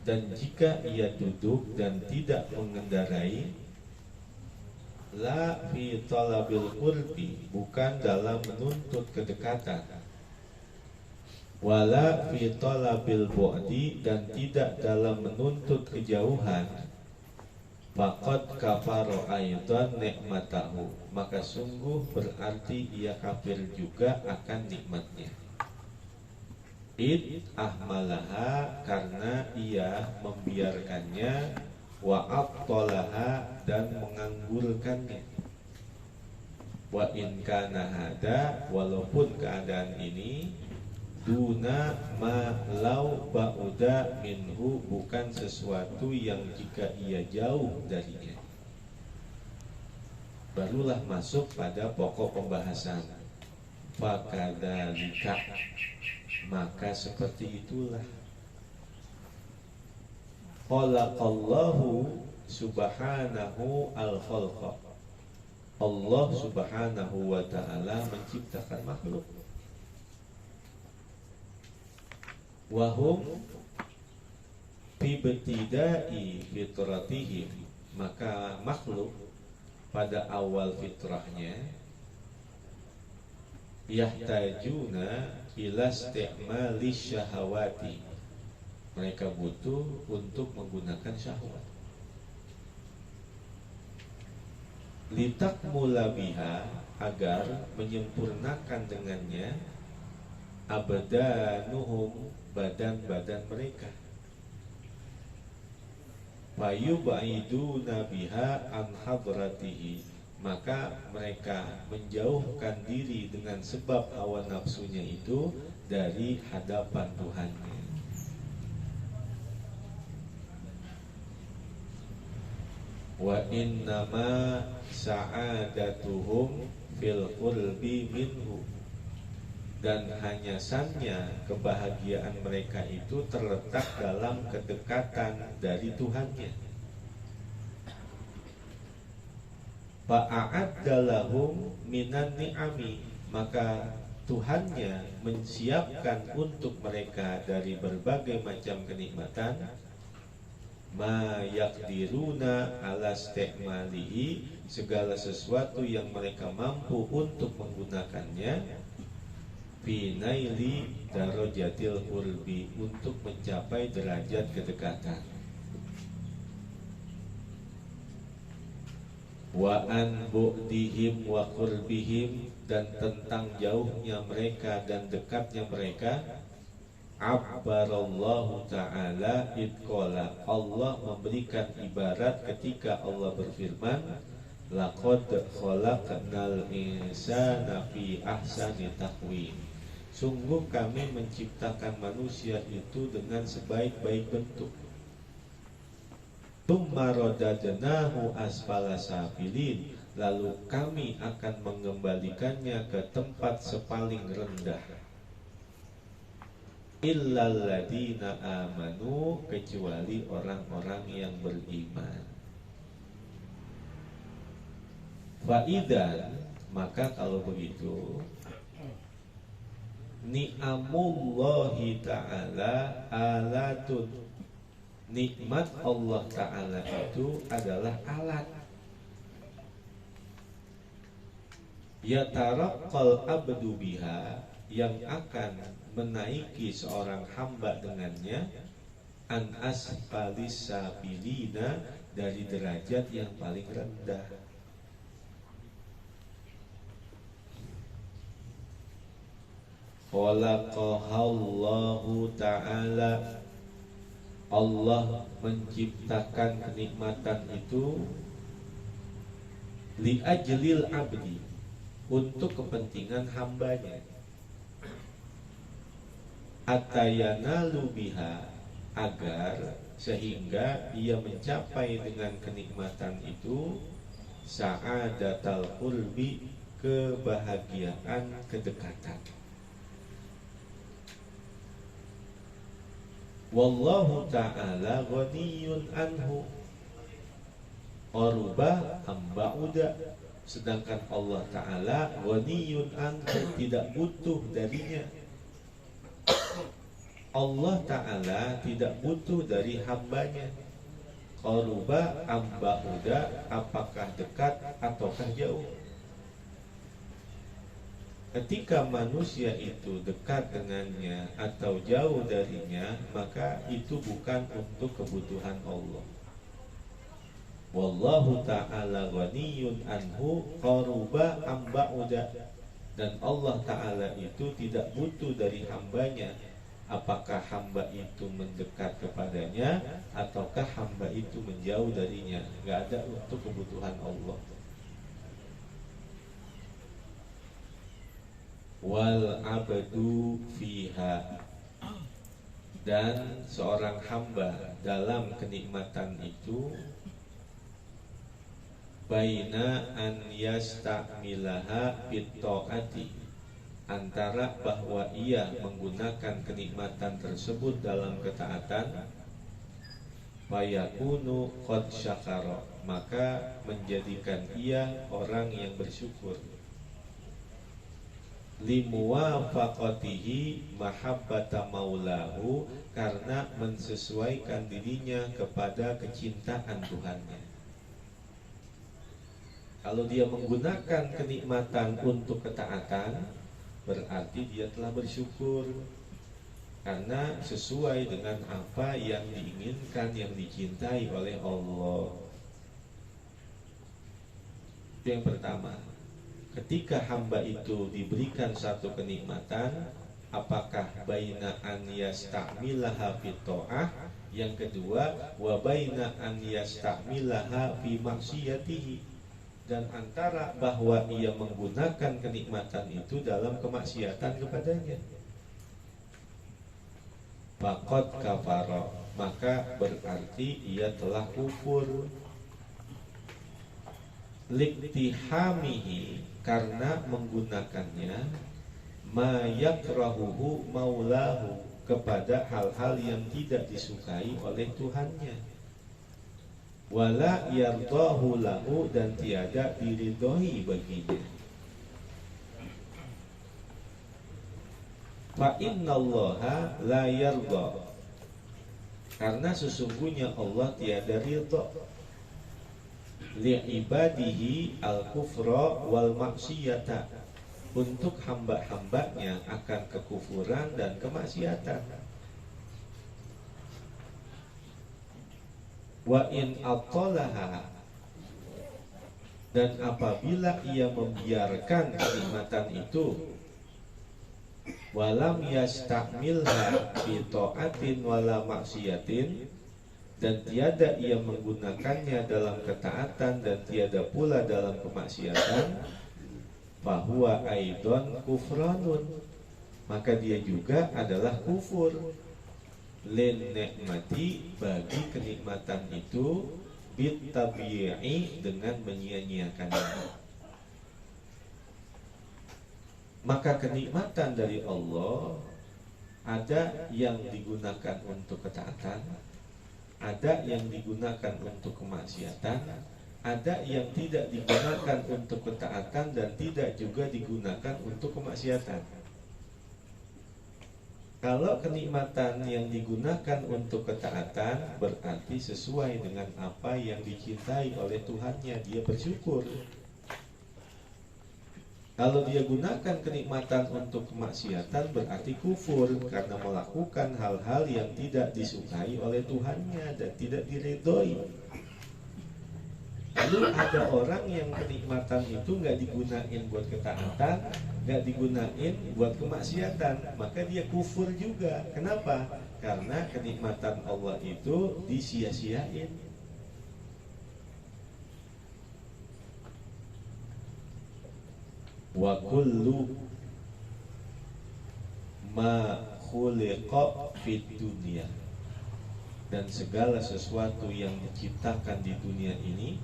Dan jika ia duduk dan tidak mengendarai, la fi talabil qurbi, bukan dalam menuntut kedekatan, wala fi talabil bu'di, dan tidak dalam menuntut kejauhan, faqad kafaro aidan nikmatahu, maka sungguh berarti ia kafir juga akan nikmatnya. Id ahmalaha, karena ia membiarkannya, wa abtalaha, dan menganggurkannya. Wa in kana hada, walaupun keadaan ini, duna ma lau ba'uda minhu, bukan sesuatu yang jika ia jauh darinya. Barulah masuk pada pokok pembahasan. Fakadzalika, maka seperti itulah khalaqallahu subhanahu al-khalqa, Allah subhanahu wa ta'ala menciptakan makhluk. Wahum fi ibtidai fitratihim, maka makhluk pada awal fitrahnya yahtajuna ila isti'mali syahawati, mereka butuh untuk menggunakan syahwat. Litakmula biha, agar menyempurnakan dengannya, abdanuhum, badan-badan mereka. Fayub'iduna biha an hadratihi, maka mereka menjauhkan diri dengan sebab hawa nafsunya itu dari hadapan Tuhannya. Wa innama sa'adatuhum fil qurbi minhu, dan hanya sanya kebahagiaan mereka itu terletak dalam kedekatan dari Tuhannya. Fa'a'adda lahum minan ni'ami, maka Tuhannya menyiapkan untuk mereka dari berbagai macam kenikmatan, ma yaqdiruna ala istimalihi, segala sesuatu yang mereka mampu untuk menggunakannya, fi naili darajatil qurbi, untuk mencapai derajat kedekatan. Wa an bu'dihim wa qurbihim, dan tentang jauhnya mereka dan dekatnya mereka, abbarallahu ta'ala idqala, Allah memberikan ibarat ketika Allah berfirman, laqad khalaqnal insana fi ahsani taqwim, sungguh kami menciptakan manusia itu dengan sebaik-baik bentuk. Tsumma radadnahu asfala safilin, lalu kami akan mengembalikannya ke tempat sepaling rendah. Illal ladina amanu, kecuali orang-orang yang beriman. Fa'idan, maka kalau begitu, ni'amullahi ta'ala alatun, nikmat Allah Ta'ala itu adalah alat. Yataraqqal abdu biha, yang akan menaiki seorang hamba dengannya, an asfalis sabilina, dari derajat yang paling rendah. Khalaqahallahu ta'ala, Allah menciptakan kenikmatan itu li ajlil abdi, untuk kepentingan hambanya. Atayanalu biha, agar sehingga ia mencapai dengan kenikmatan itu sa'adatal qurbi, kebahagiaan kedekatan. Wallahu ta'ala ghaniyun anhu qaruba amba'uda, sedangkan Allah Ta'ala ghaniyun anhu, tidak butuh darinya. Allah Ta'ala tidak butuh dari hambanya. Qaruba amba'uda, apakah dekat ataukah jauh. Ketika manusia itu dekat dengannya atau jauh darinya, maka itu bukan untuk kebutuhan Allah. Wallahu ta'ala ghaniyun anhu qaruba amba'uda. Dan Allah Ta'ala itu tidak butuh dari hambanya, apakah hamba itu mendekat kepadanya ataukah hamba itu menjauh darinya. Gak ada untuk kebutuhan Allah. Wal abdu fiha, dan seorang hamba dalam kenikmatan itu baina an yasta'milaha bitta'ati, antara bahwa ia menggunakan kenikmatan tersebut dalam ketaatan, fayakunu qad syakara, maka menjadikan ia orang yang bersyukur, limuwafaqatihi mahabbata maulahu, karena mensesuaikan dirinya kepada kecintaan Tuhannya. Kalau dia menggunakan kenikmatan untuk ketaatan, berarti dia telah bersyukur karena sesuai dengan apa yang diinginkan, yang dicintai oleh Allah. Itu yang pertama. Ketika hamba itu diberikan satu kenikmatan, apakah baina an yasta'milaha fi ta'ah, yang kedua wa baina an yasta'milaha fi maksiyatihi, dan antara bahwa ia menggunakan kenikmatan itu dalam kemaksiatan kepadanya. Faqad kafara, maka berarti ia telah kufur. Liktihamihi, karena menggunakannya, ma yakrahuhu maulahu, kepada hal-hal yang tidak disukai oleh Tuhannya, wala yardahu lahu, dan tiada diridhoi baginya. Fa innallaha la yarda, karena sesungguhnya Allah tiada ridha li'ibadihi al-kufra wal maksiyata, untuk hamba-hambanya akan kekufuran dan kemaksiatan. Wa in atolaha, dan apabila ia membiarkan kenikmatan itu, walam yastakmilha bi ta'atin wala maksiatin, dan tiada ia menggunakannya dalam ketaatan dan tiada pula dalam kemaksiatan, fahuwa aidon kufranun, maka dia juga adalah kufur, lin nikmati, bagi kenikmatan itu, bit tabi'i, dengan menyia-nyiakannya. Maka kenikmatan dari Allah ada yang digunakan untuk ketaatan, ada yang digunakan untuk kemaksiatan, ada yang tidak digunakan untuk ketaatan dan tidak juga digunakan untuk kemaksiatan. Kalau kenikmatan yang digunakan untuk ketaatan, berarti sesuai dengan apa yang dicintai oleh Tuhannya, dia bersyukur. Kalau dia gunakan kenikmatan untuk kemaksiatan, berarti kufur karena melakukan hal-hal yang tidak disukai oleh Tuhannya dan tidak diridhoi. Lalu ada orang yang kenikmatan itu nggak digunain buat ketaatan, nggak digunain buat kemaksiatan, maka dia kufur juga. Kenapa? Karena kenikmatan Allah itu disia-siain. Wa kullu ma khuliqa fid dunya, dan segala sesuatu yang diciptakan di dunia ini,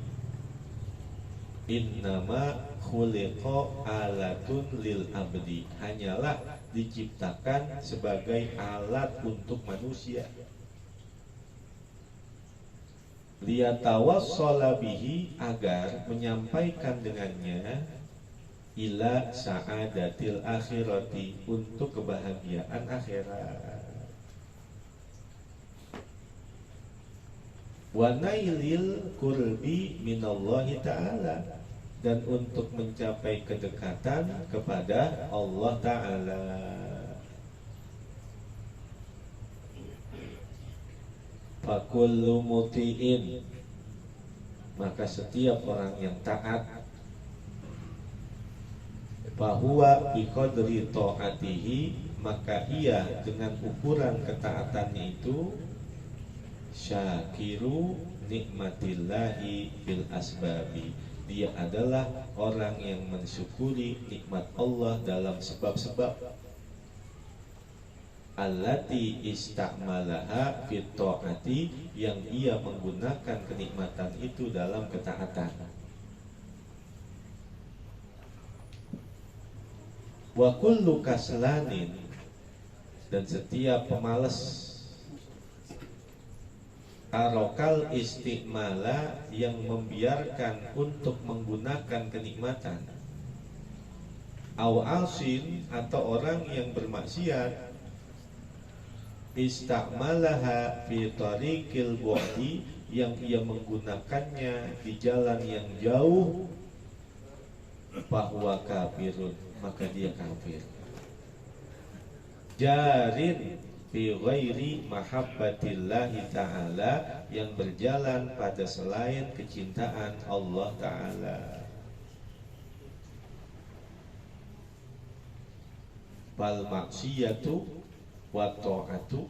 innama khuliqa alatun lil abdi, hanyalah diciptakan sebagai alat untuk manusia, liyatawassala bihi, agar menyampaikan dengannya, ila sa'adatil akhirati, untuk kebahagiaan akhirat. wa nailil qurbi minallahi ta'ala, dan untuk mencapai kedekatan kepada Allah Ta'ala. Fakullu muti'in, maka setiap orang yang taat, bahwa biqadri ta'atihi, maka ia dengan ukuran ketaatannya itu syakiru nikmatillahi bil asbabi, dia adalah orang yang mensyukuri nikmat Allah dalam sebab-sebab. Allati istamalaha fit ta'ati, yang ia menggunakan kenikmatan itu dalam ketaatan. Wa kullu kaslanin, dan setiap pemalas, tarokal istimala, yang membiarkan untuk menggunakan kenikmatan, aw asin, atau orang yang bermaksiat, istamalaha fi tariqil bu'di, yang ia menggunakannya di jalan yang jauh, bahwa kafirun, maka dia kafir. Jarin bi ghairi mahabbatillahi ta'ala, yang berjalan pada selain kecintaan Allah Ta'ala. Fal maksiyatu wa ta'atu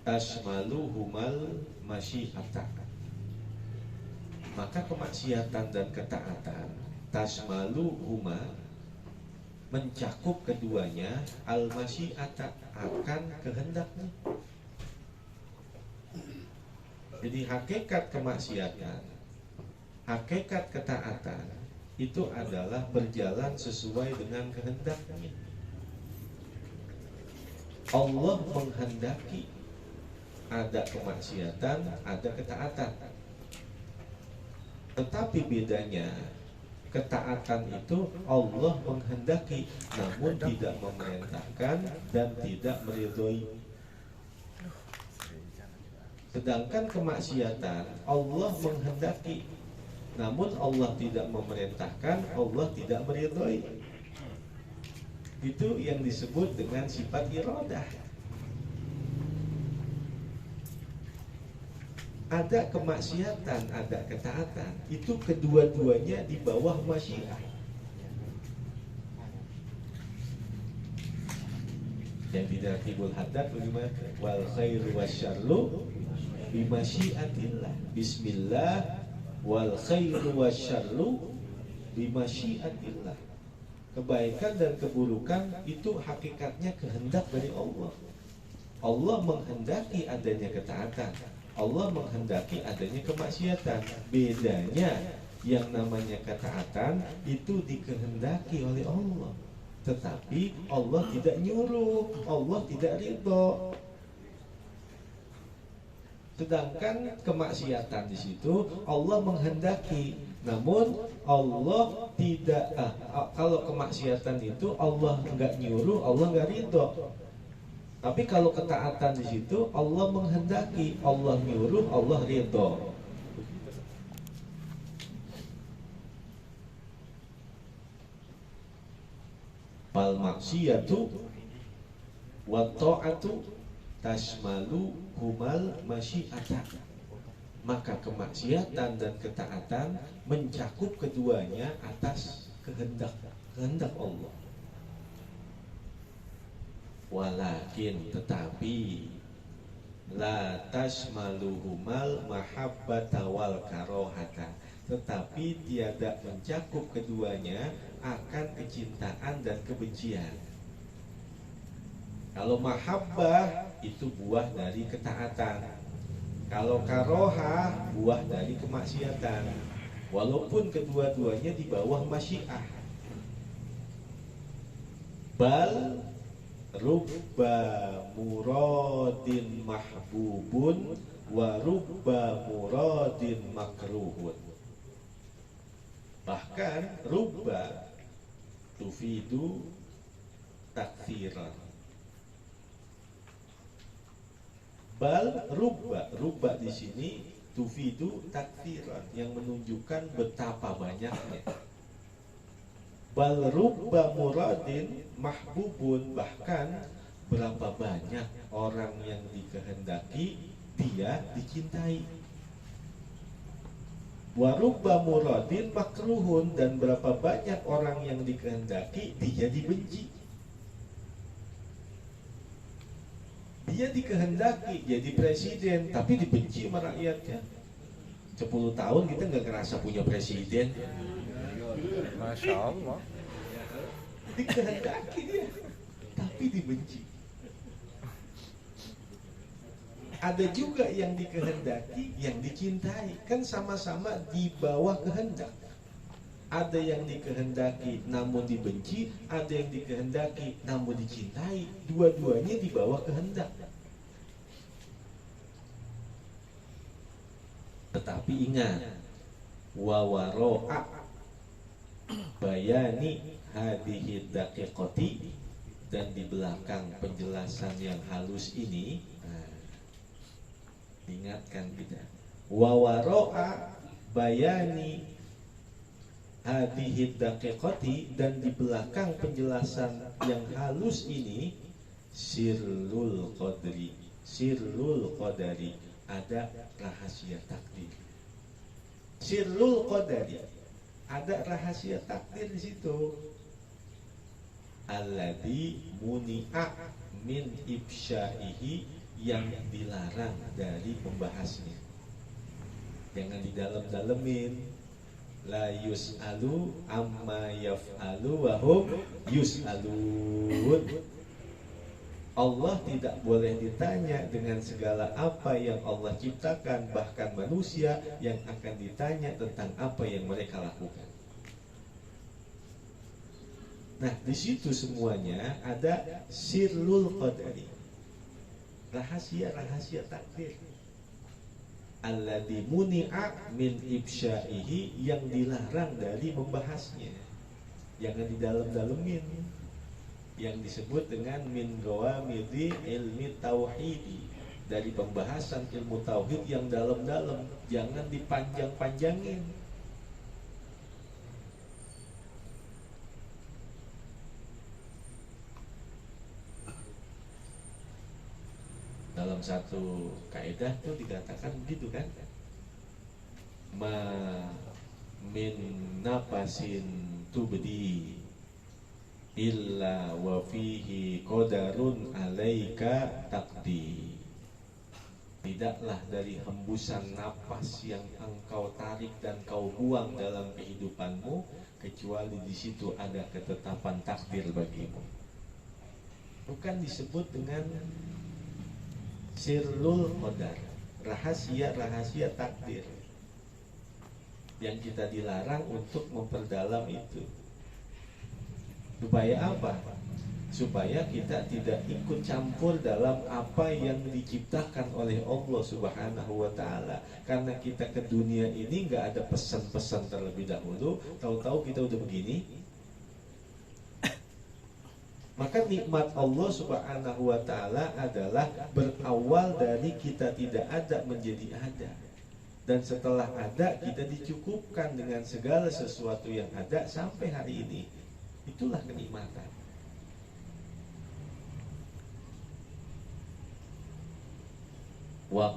tasmaluhumal masyiata, maka kemaksiatan dan ketaatan tasmaluhuma, mencakup keduanya, al-masyiata, akan kehendaknya. Jadi hakikat kemaksiatan, hakikat ketaatan itu adalah berjalan sesuai dengan kehendaknya. Allah menghendaki ada kemaksiatan, ada ketaatan. Tetapi bedanya, ketaatan itu Allah menghendaki, namun tidak memerintahkan dan tidak meridhoi. Sedangkan kemaksiatan Allah menghendaki, namun Allah tidak memerintahkan, Allah tidak meridhoi. Itu yang disebut dengan sifat iradah. Ada kemaksiatan, ada ketaatan, itu kedua-duanya di bawah masyiah. Yang tidak tibul hadat bagaimana? Wal khairu wasyarru bimasyiatillah. Bismillah, wal khairu wasyarru bimasyiatillah. Kebaikan dan keburukan itu hakikatnya kehendak dari Allah. Allah menghendaki adanya ketaatan, Allah menghendaki adanya kemaksiatan. Bedanya, yang namanya ketaatan itu dikehendaki oleh Allah, tetapi Allah tidak nyuruh, Allah tidak ridho. Sedangkan kemaksiatan di situ Allah menghendaki, namun Allah tidak. Kalau kemaksiatan itu Allah nggak nyuruh, Allah nggak ridho. Tapi kalau ketaatan di situ Allah menghendaki, Allah nyuruh, Allah ridho. Fal maksiyatu wa ta'atu tasmalu humal masyiata, maka kemaksiatan dan ketaatan mencakup keduanya atas kehendak Allah. Walakin, tetapi, la tasmaluhumal mahabbata wal karohata, tetapi tiada mencakup keduanya akan kecintaan dan kebencian. Kalau mahabbah itu buah dari ketaatan, kalau karohah buah dari kemaksiatan, walaupun kedua-duanya di bawah masyiah. Bal rubba muradin mahbubun wa rubba muradin makruhun. Bahkan rubba tufidu takfiran. Bal rubba di sini tufidu takfiran, yang menunjukkan betapa banyaknya. Bal rubba muradin mahbubun, bahkan berapa banyak orang yang dikehendaki dia dicintai. Wa rubba muradin makruhun, dan berapa banyak orang yang dikehendaki dia dibenci. Dia dikehendaki jadi presiden tapi dibenci sama rakyatnya. 10 tahun kita nggak ngerasa punya presiden. Masya Allah. Dikehendaki dia tapi dibenci. Ada juga yang dikehendaki, yang dicintai, kan sama-sama di bawah kehendak. Ada yang dikehendaki namun dibenci, ada yang dikehendaki namun dicintai. Dua-duanya di bawah kehendak. Tetapi ingat, wawaro'a bayani hadihi daqiqati, dan di belakang penjelasan yang halus ini, ingatkan kita, wawaro'a bayani hadihi daqiqati, dan di belakang penjelasan yang halus ini, sirrul qadari, ada rahasia takdir. Sirrul qadari, ada rahasia takdir di situ. Alladzi muni'a min ibsyaihi, yang dilarang dari membahasnya. Jangan didalam-dalemin. La yus'alu amma yaf'alu wa hum yus'alun. Allah tidak boleh ditanya dengan segala apa yang Allah ciptakan, bahkan manusia yang akan ditanya tentang apa yang mereka lakukan. Nah, di situ semuanya ada sirrul qadari, rahasia-rahasia takdir. Alladzi muni'a min ibsyaihi, yang dilarang dari membahasnya. Jangan didalam-dalemin. Yang disebut dengan min gawamidi ilmi tauhidi, dari pembahasan ilmu tauhid yang dalam-dalam, jangan dipanjang-panjangin. Dalam satu kaidah itu dikatakan begitu kan, ma min nafasin tubdi illa wa fihi qadarun alaika taqdi. Tidaklah dari hembusan napas yang engkau tarik dan kau buang dalam kehidupanmu, kecuali di situ ada ketetapan takdir bagimu. Bukan disebut dengan sirrul qadar, rahasia-rahasia takdir, yang kita dilarang untuk memperdalam itu. Supaya apa? Supaya kita tidak ikut campur dalam apa yang diciptakan oleh Allah Subhanahu wa ta'ala. Karena kita ke dunia ini nggak ada pesan-pesan terlebih dahulu, tahu-tahu kita udah begini. Maka nikmat Allah Subhanahu wa ta'ala adalah berawal dari kita tidak ada menjadi ada. Dan setelah ada, kita dicukupkan dengan segala sesuatu yang ada sampai hari ini. Itulah kenikmatan.